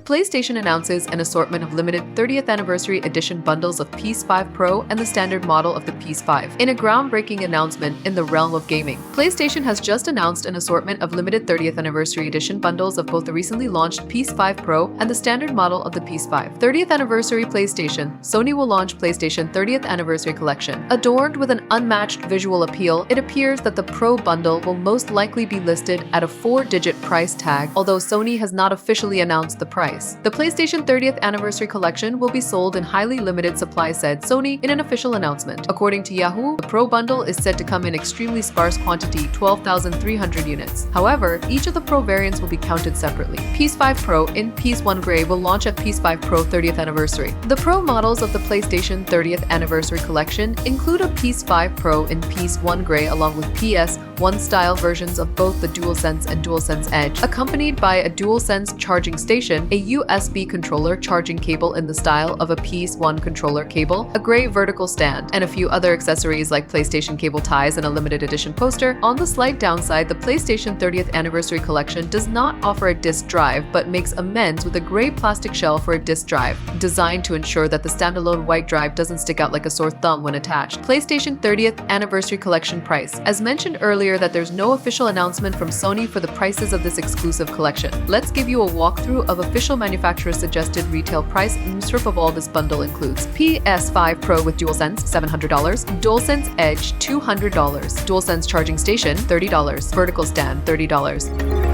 PlayStation announces an assortment of limited 30th anniversary edition bundles of PS5 Pro and the standard model of the PS5. In a groundbreaking announcement in the realm of gaming, PlayStation has just announced an assortment of limited 30th anniversary edition bundles of both the recently launched PS5 Pro and the standard model of the PS5. 30th anniversary PlayStation. Sony will launch PlayStation 30th anniversary collection. Adorned with an unmatched visual appeal, it appears that the Pro bundle will most likely be listed at a 4-digit price tag, although Sony has not officially announced the price. The PlayStation 30th anniversary collection will be sold in highly limited supply, said Sony in an official announcement. According to Yahoo, the Pro bundle is said to come in extremely sparse quantity, 12,300 units. However, each of the Pro variants will be counted separately. PS5 Pro in PS1 Grey will launch at PS5 Pro 30th anniversary. The Pro models of the PlayStation 30th anniversary collection include a PS5 Pro in PS1 Grey along with PS1 style versions of both the DualSense and DualSense Edge, accompanied by a DualSense charging station, a USB controller charging cable in the style of a PS1 controller cable, a gray vertical stand, and a few other accessories like PlayStation cable ties and a limited edition poster. On the slight downside, the PlayStation 30th anniversary collection does not offer a disc drive, but makes amends with a gray plastic shell for a disc drive, designed to ensure that the standalone white drive doesn't stick out like a sore thumb when attached. PlayStation 30th anniversary collection price. As mentioned earlier that there's no official announcement from Sony for the prices of this exclusive collection. Let's give you a walkthrough of official manufacturer's suggested retail price, and strip of all this bundle includes PS5 Pro with DualSense $700, DualSense Edge $200, DualSense charging station $30, vertical stand $30.